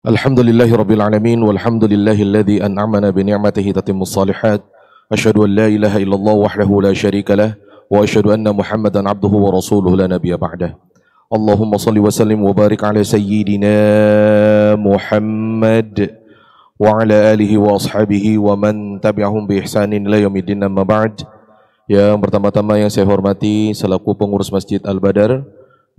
Alhamdulillahi Rabbil Alamin walhamdulillahi alladhi an'amana bi ni'matihi tatimmus salihat. Asyhadu an la ilaha illallah wahdahu la syarika lah wa asyhadu anna Muhammadan abduhu wa rasuluhu la nabiyya ba'dah. Allahumma salli wa sallim wa barik ala sayyidina Muhammad wa ala alihi wa ashabihi wa man tabi'ahum bi ihsanin ila yaumiddin, amma ba'd. Yang pertama-tama yang saya hormati selaku pengurus Masjid Al-Badar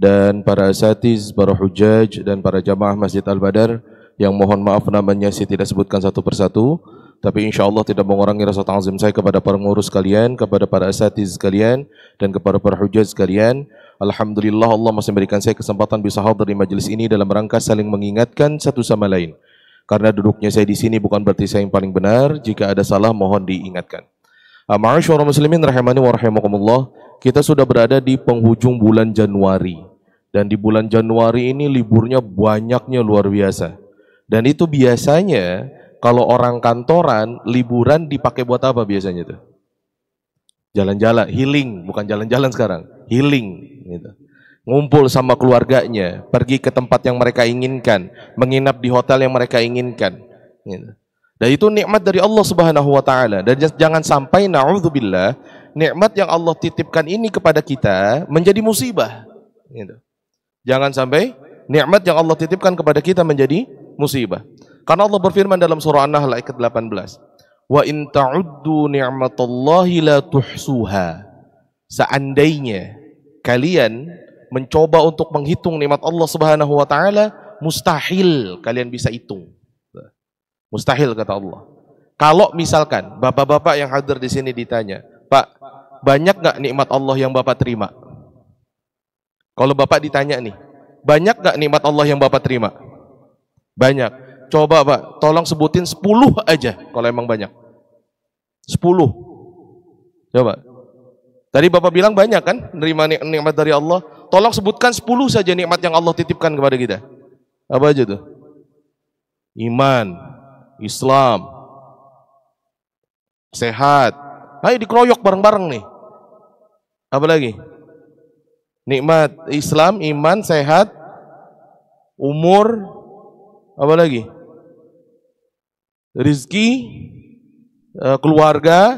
dan para asatiz, para hujjaj dan para jamaah Masjid Al-Badar yang mohon maaf namanya saya tidak sebutkan satu persatu, tapi insya Allah tidak mengurangi rasa ta'zim saya kepada para pengurus sekalian, kepada para asatiz sekalian, dan kepada para hujjaj sekalian. Alhamdulillah Allah masih memberikan saya kesempatan bisa hadir di majelis ini dalam rangka saling mengingatkan satu sama lain. Karena duduknya saya di sini bukan berarti saya yang paling benar, jika ada salah mohon diingatkan. Ma'asyiral muslimin rahimani wa rahimakumullah, kita sudah berada di penghujung bulan Januari. Dan di bulan Januari ini liburnya banyaknya luar biasa. Dan itu biasanya kalau orang kantoran liburan dipakai buat apa biasanya tuh? Jalan-jalan, healing, bukan jalan-jalan sekarang, healing gitu. Ngumpul sama keluarganya, pergi ke tempat yang mereka inginkan, menginap di hotel yang mereka inginkan gitu. Dan itu nikmat dari Allah Subhanahu wa taala. Dan jangan sampai na'udzubillah nikmat yang Allah titipkan ini kepada kita menjadi musibah gitu. Jangan sampai nikmat yang Allah titipkan kepada kita menjadi musibah. Karena Allah berfirman dalam surah An-Nahl ayat 18, "Wa in ta'uddu ni'matallahi la tuhsuha." Seandainya kalian mencoba untuk menghitung nikmat Allah Subhanahu wa taala, mustahil kalian bisa hitung. Mustahil kata Allah. Kalau misalkan bapak-bapak yang hadir di sini ditanya, "Pak, banyak enggak nikmat Allah yang Bapak terima?" Kalau Bapak ditanya nih, "Banyak enggak nikmat Allah yang Bapak terima?" Banyak. Coba Pak, tolong sebutin 10 aja kalau emang banyak. 10. Coba. Tadi Bapak bilang banyak kan menerima nikmat dari Allah. Tolong sebutkan 10 saja nikmat yang Allah titipkan kepada kita. Apa aja tuh? Iman, Islam, sehat. Ayo dikeroyok bareng-bareng nih. Apa lagi? Nikmat Islam, iman, sehat, umur, apa lagi? Rizki, keluarga,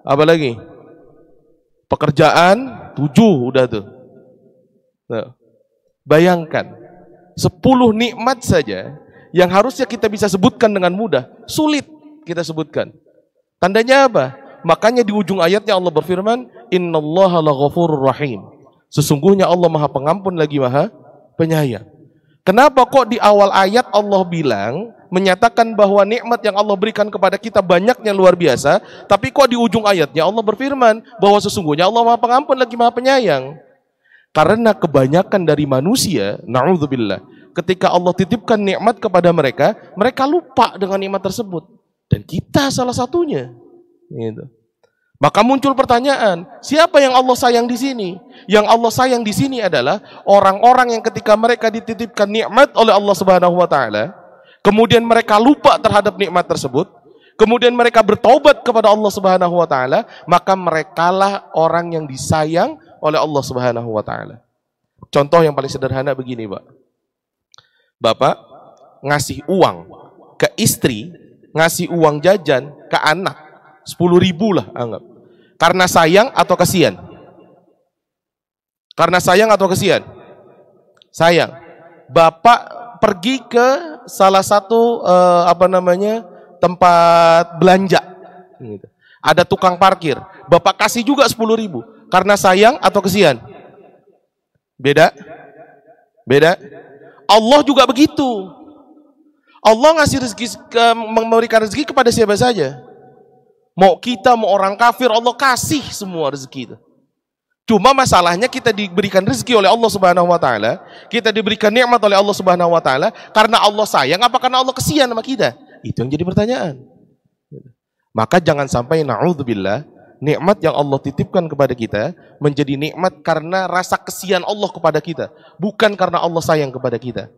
apa lagi? Pekerjaan, 7 udah tuh. Nah, bayangkan 10 nikmat saja yang harusnya kita bisa sebutkan dengan mudah, sulit kita sebutkan. Tandanya apa? Makanya di ujung ayatnya Allah berfirman, "Innallaha laghafurur rahim." Sesungguhnya Allah Maha Pengampun lagi Maha Penyayang. Kenapa kok di awal ayat Allah bilang menyatakan bahwa nikmat yang Allah berikan kepada kita banyaknya luar biasa, tapi kok di ujung ayatnya Allah berfirman bahwa sesungguhnya Allah Maha Pengampun lagi Maha Penyayang? Karena kebanyakan dari manusia, na'udzubillah, ketika Allah titipkan nikmat kepada mereka, mereka lupa dengan nikmat tersebut. Dan kita salah satunya. Gitu. Maka muncul pertanyaan, siapa yang Allah sayang di sini? Yang Allah sayang di sini adalah orang-orang yang ketika mereka dititipkan nikmat oleh Allah Subhanahu wa taala, kemudian mereka lupa terhadap nikmat tersebut, kemudian mereka bertaubat kepada Allah Subhanahu wa taala, maka merekalah orang yang disayang oleh Allah Subhanahu wa taala. Contoh yang paling sederhana begini, Pak. Bapak ngasih uang ke istri, ngasih uang jajan ke anak 10.000 lah anggap. Karena sayang atau kasihan? Karena sayang atau kasihan? Sayang. Bapak pergi ke salah satu tempat belanja. Ada tukang parkir. Bapak kasih juga 10.000. Karena sayang atau kasihan? Beda? Beda? Allah juga begitu. Allah ngasih rezeki, memberikan rezeki kepada siapa saja. Mau kita, mau orang kafir, Allah kasih semua rezeki itu. Cuma masalahnya kita diberikan rezeki oleh Allah Subhanahu wa taala, kita diberikan nikmat oleh Allah Subhanahu wa taala karena Allah sayang apa karena Allah kesian sama kita? Itu yang jadi pertanyaan. Maka jangan sampai na'udzubillah nikmat yang Allah titipkan kepada kita menjadi nikmat karena rasa kesian Allah kepada kita, bukan karena Allah sayang kepada kita.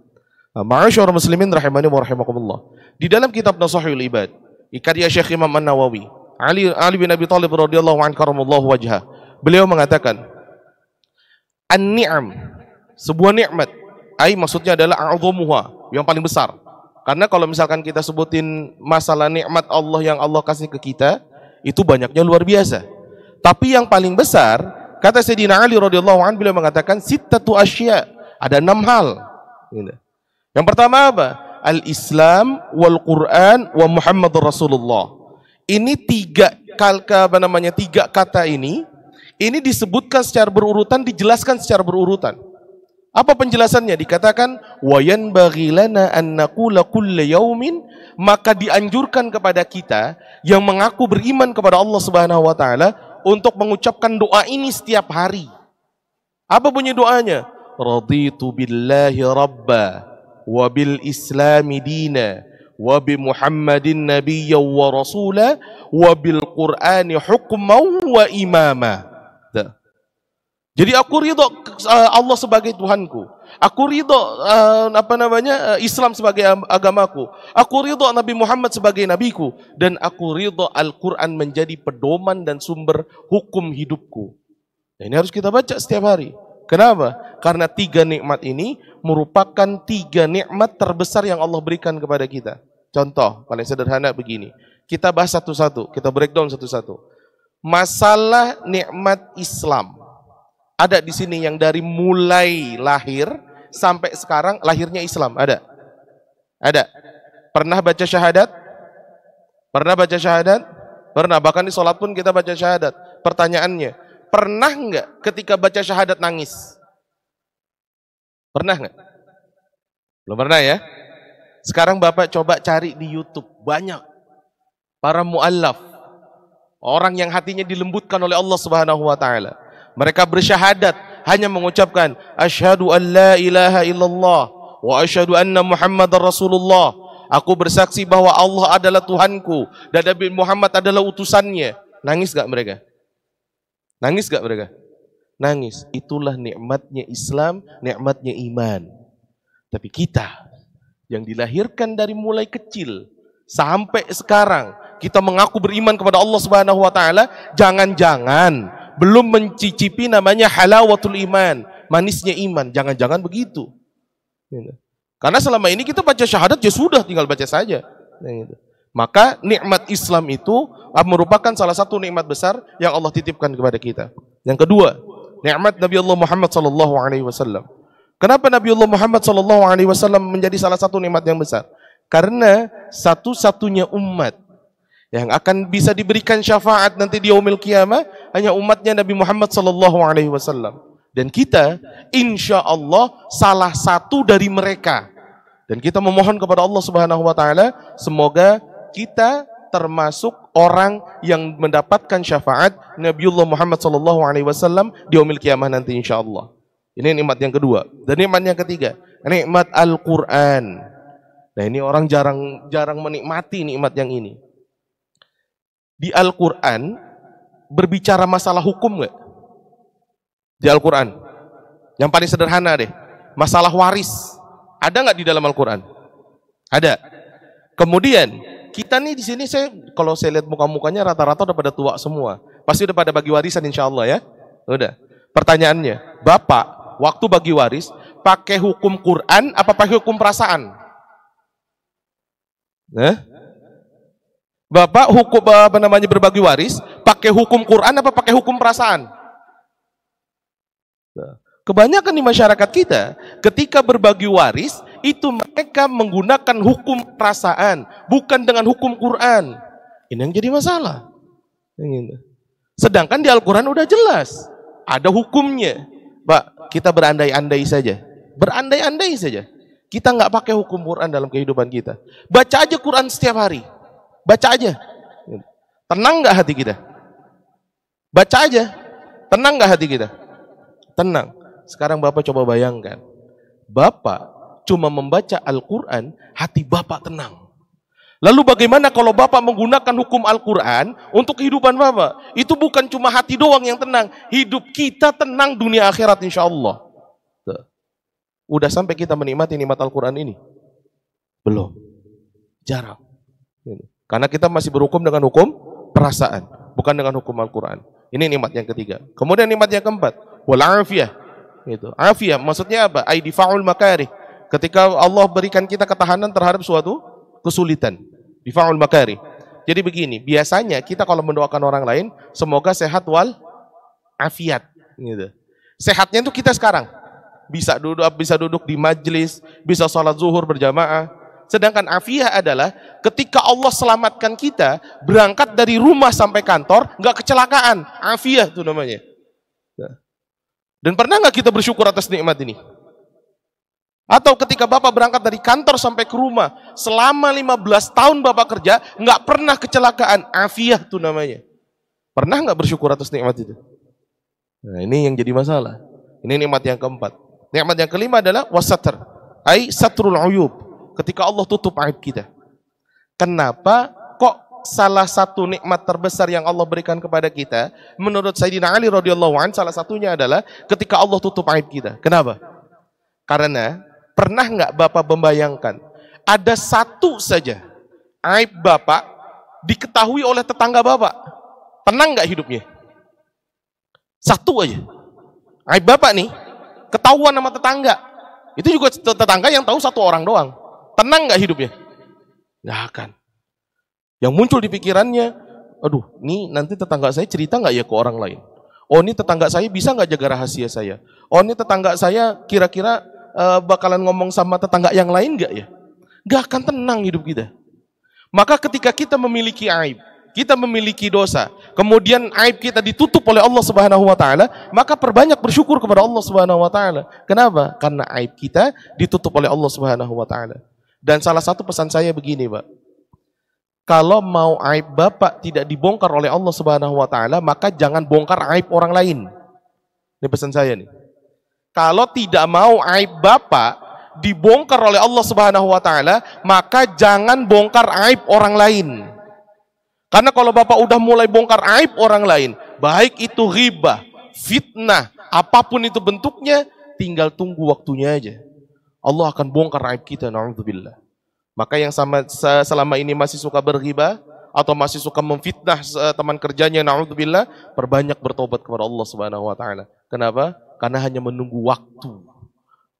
Ma'asyiral muslimin rahimani wa rahimakumullah. Di dalam kitab Nashihul Ibad, karya Syekh Imam An-Nawawi, Ali bin Abi Thalib radhiyallahu anhu karamallahu wajhah, beliau mengatakan, an-ni'am, sebuah nikmat, maksudnya adalah a'dhamuha, yang paling besar. Karena kalau misalkan kita sebutin masalah nikmat Allah yang Allah kasih ke kita, itu banyaknya luar biasa. Tapi yang paling besar, kata Sayyidina Ali radhiyallahu anhu, beliau mengatakan sittatu asya, ada 6 hal. Yang pertama apa? Al-Islam wal Quran wa Muhammadur Rasulullah. Ini tiga kata ini disebutkan secara berurutan, dijelaskan secara berurutan. Apa penjelasannya? Dikatakan wa yanbaghi lana an naqula kulla yaumin, maka dianjurkan kepada kita yang mengaku beriman kepada Allah Subhanahu wa taala untuk mengucapkan doa ini setiap hari. Apa bunyi doanya? Raditu billahi rabba wa bil islami dina wa bi Muhammadin nabiyya wa rasula wa bil Qur'ani hukman wa imama. Jadi aku ridho Allah sebagai Tuhanku. Aku ridho Islam sebagai agamaku. Aku ridho Nabi Muhammad sebagai nabiku, dan aku ridho Al-Qur'an menjadi pedoman dan sumber hukum hidupku. Nah, ini harus kita baca setiap hari. Kenapa? Karena 3 nikmat ini merupakan 3 nikmat terbesar yang Allah berikan kepada kita. Contoh paling sederhana begini. Kita bahas satu-satu, kita breakdown satu-satu. Masalah nikmat Islam. Ada di sini yang dari mulai lahir sampai sekarang lahirnya Islam, ada? Ada. Pernah baca syahadat? Pernah baca syahadat? Pernah, bahkan di sholat pun kita baca syahadat. Pertanyaannya, pernah nggak ketika baca syahadat nangis? Pernah nggak? Belum pernah ya? Sekarang Bapak coba cari di YouTube, banyak para mu'allaf, orang yang hatinya dilembutkan oleh Allah Subhanahu wa taala. Mereka bersyahadat hanya mengucapkan asyhadu an la ilaha illallah wa asyhadu anna Muhammadar Rasulullah. Aku bersaksi bahwa Allah adalah Tuhanku dan Nabi Muhammad adalah utusannya. Nangis gak mereka? Nangis gak mereka? Nangis. Itulah nikmatnya Islam, nikmatnya iman. Tapi kita yang dilahirkan dari mulai kecil sampai sekarang, kita mengaku beriman kepada Allah Subhanahu wa taala, jangan-jangan belum mencicipi namanya halawatul iman, manisnya iman. Jangan-jangan begitu. Karena selama ini kita baca syahadat ya sudah, tinggal baca saja. Maka nikmat Islam itu merupakan salah satu nikmat besar yang Allah titipkan kepada kita. Yang kedua, nikmat Nabi Allah Muhammad sallallahu alaihi wasallam. Kenapa Nabi Allah Muhammad sallallahu alaihi wasallam menjadi salah satu nikmat yang besar? Karena satu-satunya umat yang akan bisa diberikan syafaat nanti di yaumil qiyamah hanya umatnya Nabi Muhammad sallallahu alaihi wasallam. Dan kita insya Allah salah satu dari mereka. Dan kita memohon kepada Allah Subhanahu wa taala semoga kita termasuk orang yang mendapatkan syafaat Nabiullah Muhammad sallallahu alaihi wasallam di yaumil qiyamah nanti insya Allah. Ini nikmat yang kedua. Dan nikmat yang ketiga, nikmat Al-Qur'an. Nah, ini orang jarang menikmati nikmat yang ini. Di Al-Quran berbicara masalah hukum nggak? Di Al-Quran yang paling sederhana deh, masalah waris ada nggak di dalam Al-Quran? Ada. Kemudian kita nih di sini, kalau saya lihat muka-mukanya rata-rata udah pada tua semua, pasti udah pada bagi warisan insya Allah ya. Udah. Pertanyaannya, Bapak waktu bagi waris pakai hukum Quran apa pakai hukum perasaan? Bapak hukum berbagi waris pakai hukum Quran apa pakai hukum perasaan? Kebanyakan di masyarakat kita ketika berbagi waris itu mereka menggunakan hukum perasaan, bukan dengan hukum Quran. Ini yang jadi masalah. Sedangkan di Al-Quran udah jelas ada hukumnya. Pak, kita berandai-andai saja. Berandai-andai saja. Kita nggak pakai hukum Quran dalam kehidupan kita. Baca aja Quran setiap hari. Baca aja. Tenang nggak hati kita? Baca aja. Tenang nggak hati kita? Tenang. Sekarang Bapak coba bayangkan. Bapak cuma membaca Al-Quran, hati Bapak tenang. Lalu bagaimana kalau Bapak menggunakan hukum Al-Quran untuk kehidupan Bapak? Itu bukan cuma hati doang yang tenang. Hidup kita tenang dunia akhirat insya Allah. Udah sampai kita menikmati nikmat Al-Quran ini? Belum. Jarang. Karena kita masih berhukum dengan hukum perasaan, bukan dengan hukum Al-Quran. Ini nikmat yang ketiga. Kemudian nikmat yang keempat, wal afiyah. Afiyah maksudnya apa? Ai difa'ul makarih. Ketika Allah berikan kita ketahanan terhadap suatu kesulitan. Difa'ul makari. Jadi begini, biasanya kita kalau mendoakan orang lain, semoga sehat wal afiat. Gitu. Sehatnya itu kita sekarang. Bisa duduk di majelis, bisa sholat zuhur berjamaah. Sedangkan afiah adalah ketika Allah selamatkan kita, berangkat dari rumah sampai kantor, nggak kecelakaan. Afiah itu namanya. Dan pernah nggak kita bersyukur atas nikmat ini? Atau ketika Bapak berangkat dari kantor sampai ke rumah, selama 15 tahun Bapak kerja, nggak pernah kecelakaan. Afiah itu namanya. Pernah nggak bersyukur atas nikmat itu? Nah, ini yang jadi masalah. Ini nikmat yang keempat. Nikmat yang kelima adalah wasatar, ai satrul uyub. Ketika Allah tutup aib kita. Kenapa kok salah satu nikmat terbesar yang Allah berikan kepada kita, menurut Sayyidina Ali radhiyallahu anhu, salah satunya adalah ketika Allah tutup aib kita. Kenapa? Karena pernah nggak Bapak membayangkan ada satu saja aib Bapak diketahui oleh tetangga Bapak, tenang nggak hidupnya? Satu aja aib Bapak nih ketahuan sama tetangga, itu juga tetangga yang tahu satu orang doang. Tenang nggak hidupnya? Nggak akan. Yang muncul di pikirannya, aduh, nih nanti tetangga saya cerita nggak ya ke orang lain? Oh, ini tetangga saya bisa nggak jaga rahasia saya? Oh, ini tetangga saya kira-kira bakalan ngomong sama tetangga yang lain nggak ya? Nggak akan tenang hidup kita. Maka ketika kita memiliki aib, kita memiliki dosa, kemudian aib kita ditutup oleh Allah Subhanahu wa taala, maka perbanyak bersyukur kepada Allah Subhanahu wa taala. Kenapa? Karena aib kita ditutup oleh Allah Subhanahu wa taala. Dan salah satu pesan saya begini, Pak. Kalau mau aib Bapak tidak dibongkar oleh Allah Subhanahu wa taala, maka jangan bongkar aib orang lain. Ini pesan saya nih. Kalau tidak mau aib Bapak dibongkar oleh Allah Subhanahu wa taala, maka jangan bongkar aib orang lain. Karena kalau Bapak udah mulai bongkar aib orang lain, baik itu ghibah, fitnah, apapun itu bentuknya, tinggal tunggu waktunya aja. Allah akan bongkar aib kita, na'udzubillah. Maka yang selama ini masih suka berghibah atau masih suka memfitnah teman kerjanya, na'udzubillah, perbanyak bertobat kepada Allah Subhanahu wa taala. Kenapa? Karena hanya menunggu waktu.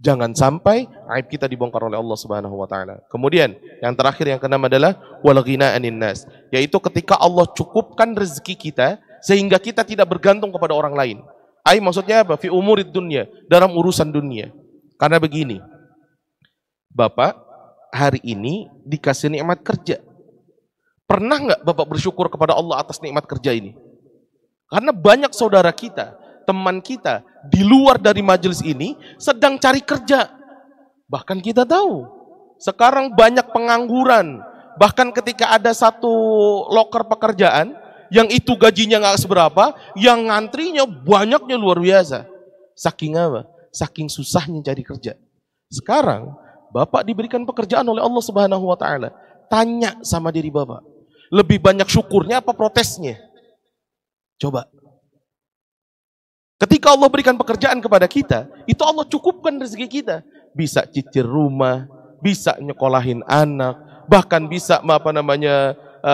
Jangan sampai aib kita dibongkar oleh Allah Subhanahu wa taala. Kemudian yang terakhir, yang keenam adalah wal ghina 'anin nas, yaitu ketika Allah cukupkan rezeki kita sehingga kita tidak bergantung kepada orang lain. Maksudnya apa? Fi umurid dunya, dalam urusan dunia. Karena begini, Bapak hari ini dikasih nikmat kerja. Pernah nggak Bapak bersyukur kepada Allah atas nikmat kerja ini? Karena banyak saudara kita, teman kita di luar dari majelis ini sedang cari kerja. Bahkan kita tahu sekarang banyak pengangguran. Bahkan ketika ada satu loker pekerjaan yang itu gajinya nggak seberapa, yang ngantrinya banyaknya luar biasa. Saking apa? Saking susahnya cari kerja. Sekarang Bapak diberikan pekerjaan oleh Allah Subhanahu wa taala. Tanya sama diri Bapak, lebih banyak syukurnya apa protesnya? Coba. Ketika Allah berikan pekerjaan kepada kita, itu Allah cukupkan rezeki kita. Bisa cicil rumah, bisa nyekolahin anak, bahkan bisa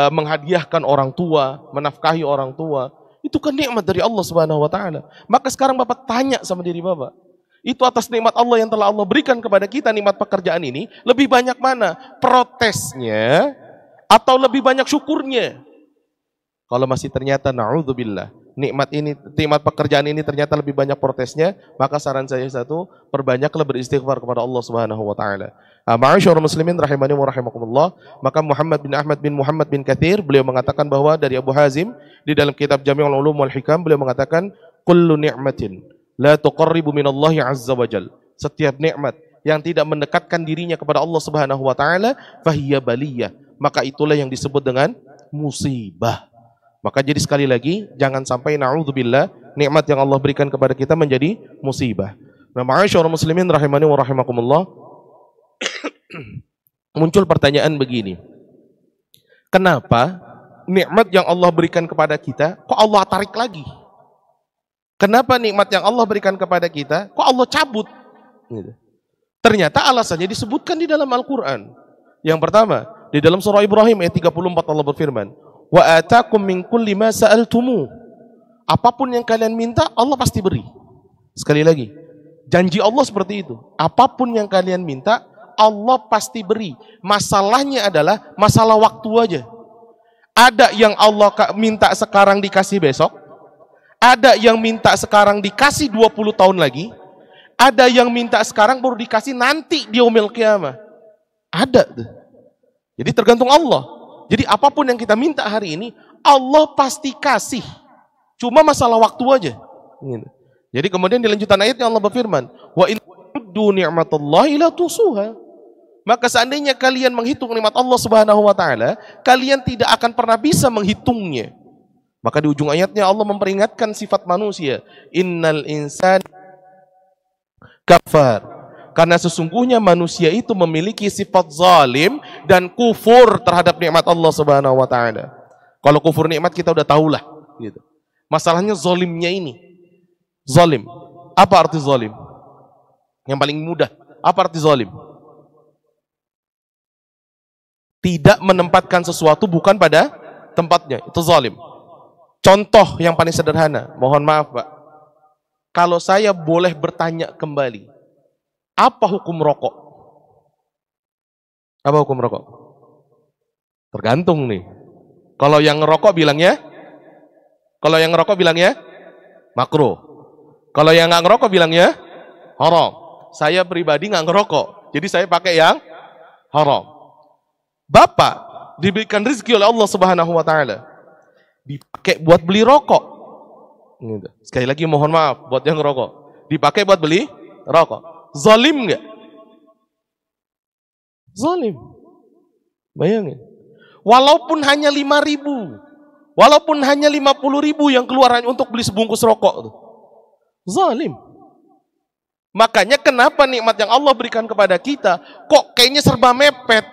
menghadiahkan orang tua, menafkahi orang tua. Itu kan nikmat dari Allah Subhanahu wa taala. Maka sekarang Bapak tanya sama diri Bapak, itu atas nikmat Allah yang telah Allah berikan kepada kita, nikmat pekerjaan ini, lebih banyak mana? Protesnya atau lebih banyak syukurnya? Kalau masih ternyata na'udzubillah, nikmat pekerjaan ini ternyata lebih banyak protesnya, maka saran saya satu, perbanyaklah beristighfar kepada Allah Subhanahu wa taala. Ma'asyiral muslimin rahimani wa rahimakumullah, maka Muhammad bin Katsir, beliau mengatakan bahwa dari Abu Hazim di dalam kitab Jami'ul Ulum wal Hikam, beliau mengatakan kullu ni'matin la tuqarribu minallahi azza wajal. Setiap nikmat yang tidak mendekatkan dirinya kepada Allah Subhanahu wa taala, fahiya baliyah, maka itulah yang disebut dengan musibah. Maka jadi sekali lagi, jangan sampai na'udzubillah nikmat yang Allah berikan kepada kita menjadi musibah. Nah, ma'asyiral muslimin rahimani wa rahimakumullah, muncul pertanyaan begini. Kenapa nikmat yang Allah berikan kepada kita kok Allah tarik lagi? Kenapa nikmat yang Allah berikan kepada kita kok Allah cabut? Ternyata alasannya disebutkan di dalam Al-Quran. Yang pertama, di dalam surah Ibrahim ayat 34 Allah berfirman, wa atakum min kulli ma sa'altumu. Apapun yang kalian minta Allah pasti beri. Sekali lagi, Janji Allah seperti itu. Apapun yang kalian minta, Allah pasti beri. Masalahnya adalah masalah waktu aja. Ada yang Allah minta sekarang dikasih besok. Ada yang minta sekarang dikasih 20 tahun lagi. Ada yang minta sekarang baru dikasih nanti di yaumil qiyamah. Ada. Jadi tergantung Allah. Jadi apapun yang kita minta hari ini, Allah pasti kasih. Cuma masalah waktu aja. Jadi kemudian di lanjutan ayatnya Allah berfirman, wa in tuddu ni'matallahi la tusuha. Maka seandainya kalian menghitung nikmat Allah Subhanahu wa taala, kalian tidak akan pernah bisa menghitungnya. Maka di ujung ayatnya Allah memperingatkan sifat manusia, innal insana kafar. Karena sesungguhnya manusia itu memiliki sifat zalim dan kufur terhadap nikmat Allah Subhanahu wa taala. Kalau kufur nikmat kita udah tahulah gitu. Masalahnya zalimnya ini. Zalim. Apa arti zalim? Yang paling mudah. Apa arti zalim? Tidak menempatkan sesuatu bukan pada tempatnya. Itu zalim. Contoh yang paling sederhana. Mohon maaf, Pak. Kalau saya boleh bertanya kembali, apa hukum rokok? Apa hukum rokok? Tergantung nih. Kalau yang ngerokok bilangnya makruh. Kalau yang nggak ngerokok bilangnya haram. Saya pribadi nggak ngerokok, jadi saya pakai yang haram. Bapak diberikan rezeki oleh Allah Subhanahu wa taala, dipakai buat beli rokok. Sekali lagi mohon maaf buat yang ngerokok, dipakai buat beli rokok. Zalim nggak? Zalim. Bayangin. Walaupun hanya 5.000, walaupun hanya 50.000 yang keluar untuk beli sebungkus rokok, zalim. Makanya kenapa nikmat yang Allah berikan kepada kita kok kayaknya serba mepet?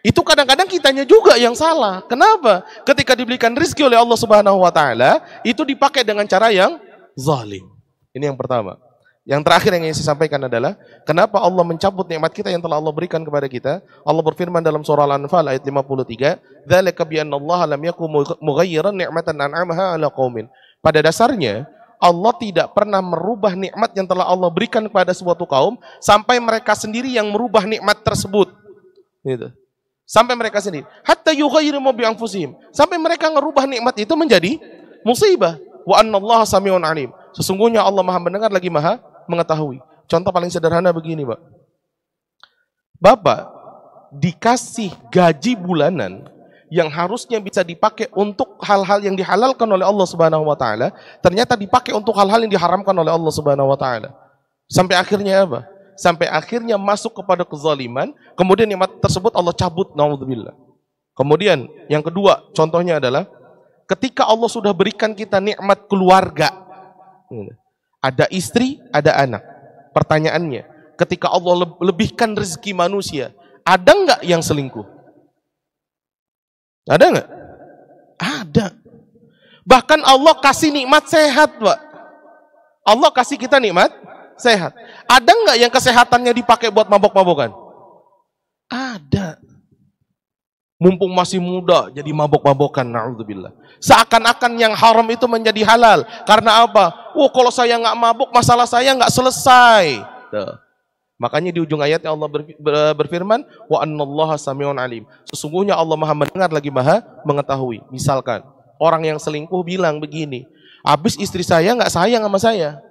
Itu kadang-kadang kitanya juga yang salah. Kenapa? Ketika diberikan rezeki oleh Allah Subhanahu wa taala, itu dipakai dengan cara yang zalim. Ini yang pertama. Yang terakhir yang ingin saya sampaikan adalah kenapa Allah mencabut nikmat kita yang telah Allah berikan kepada kita. Allah berfirman dalam surah Al-Anfal ayat 53, "Dzalika bi anna Allah lam yakum mughayyiran ni'matan an'amaha 'ala qaumin." Pada dasarnya Allah tidak pernah merubah nikmat yang telah Allah berikan kepada suatu kaum sampai mereka sendiri yang merubah nikmat tersebut. Gitu. Sampai mereka sendiri. Hatta yughayyiru ma bi anfusihim. Sampai mereka merubah nikmat itu menjadi musibah. Wa annallaha samiun alim. Sesungguhnya Allah Maha mendengar lagi Maha mengetahui. Contoh paling sederhana begini, Pak. Bapak dikasih gaji bulanan yang harusnya bisa dipakai untuk hal-hal yang dihalalkan oleh Allah Subhanahu wa taala, ternyata dipakai untuk hal-hal yang diharamkan oleh Allah Subhanahu wa taala. Sampai akhirnya apa? Sampai akhirnya masuk kepada kezaliman, kemudian nikmat tersebut Allah cabut, naudzubillah. Kemudian yang kedua, contohnya adalah ketika Allah sudah berikan kita nikmat keluarga. Ada istri, ada anak. Pertanyaannya, ketika Allah lebihkan rezeki manusia, ada nggak yang selingkuh? Ada nggak? Ada. Bahkan Allah kasih nikmat sehat, Pak. Allah kasih kita nikmat sehat. Ada nggak yang kesehatannya dipakai buat mabok-mabokan? Ada. Mumpung masih muda jadi mabok-mabokan, na'udzubillah. Seakan-akan yang haram itu menjadi halal. Karena apa? Oh, kalau saya nggak mabok, masalah saya nggak selesai. Tuh. Makanya di ujung ayatnya Allah berfirman, wa annallaha samiun alim. Sesungguhnya Allah Maha mendengar lagi Maha mengetahui. Misalkan orang yang selingkuh bilang begini, habis istri saya nggak sayang sama saya,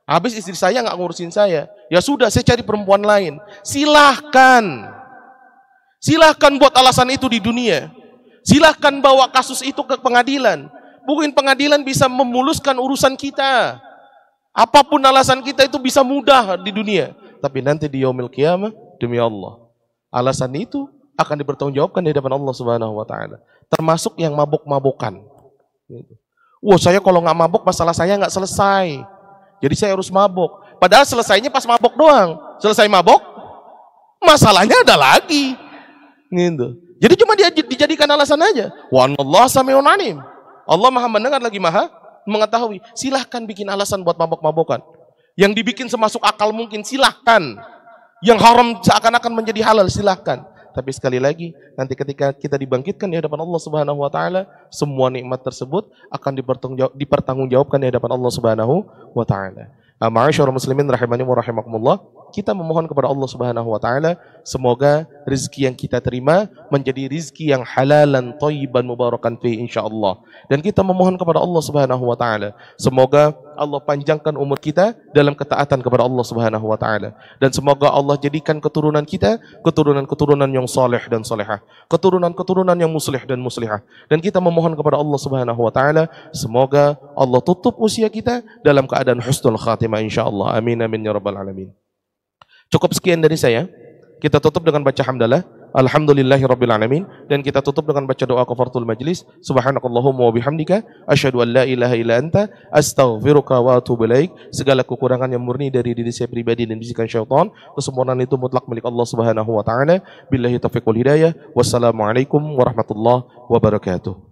habis istri saya nggak ngurusin saya, ya sudah saya cari perempuan lain. Silahkan. Silahkan buat alasan itu di dunia. Silahkan bawa kasus itu ke pengadilan. Mungkin pengadilan bisa memuluskan urusan kita. Apapun alasan kita itu bisa mudah di dunia. Tapi nanti di yaumil qiyamah, demi Allah, alasan itu akan dipertanggungjawabkan di hadapan Allah Subhanahu wa taala. Termasuk yang mabuk-mabukan. Wah, saya kalau nggak mabuk masalah saya nggak selesai. Jadi saya harus mabuk. Padahal selesainya pas mabuk doang. Selesai mabuk, masalahnya ada lagi. Gitu. Jadi cuma dia dijadikan alasan aja. Wa anallahu samiun alim. Allah Maha mendengar lagi Maha mengetahui. Silahkan bikin alasan buat mabok-mabokan. Yang dibikin semasuk akal mungkin silahkan. Yang haram seakan-akan menjadi halal silahkan. Tapi sekali lagi nanti ketika kita dibangkitkan di hadapan Allah Subhanahu wa taala, semua nikmat tersebut akan dipertanggungjawabkan di hadapan Allah Subhanahu wa taala. Ma'asyiral muslimin rahimani wa rahimakumullah, kita memohon kepada Allah Subhanahu wa taala semoga rezeki yang kita terima menjadi rezeki yang halalan thayyiban mubarakan fi insyaallah. Dan kita memohon kepada Allah Subhanahu wa taala semoga Allah panjangkan umur kita dalam ketaatan kepada Allah Subhanahu wa taala, dan semoga Allah jadikan keturunan kita keturunan-keturunan yang saleh dan salehah, keturunan-keturunan yang muslih dan muslihah. Dan kita memohon kepada Allah Subhanahu wa taala semoga Allah tutup usia kita dalam keadaan husnul khatimah insyaallah. Amin amin ya rabbal alamin. Cukup sekian dari saya. Kita tutup dengan baca hamdalah alhamdulillahirabbil alamin, dan kita tutup dengan baca doa kafaratul majlis. Subhanakallahumma wa bihamdika asyhadu an la ilaha illa anta astaghfiruka wa atubu ilaik. Segala kekurangan yang murni dari diri saya pribadi dan bisikan syaitan, kesempurnaan itu mutlak milik Allah Subhanahu wa taala. Billahi taufiq wal hidayah. Wassalamualaikum warahmatullahi wabarakatuh.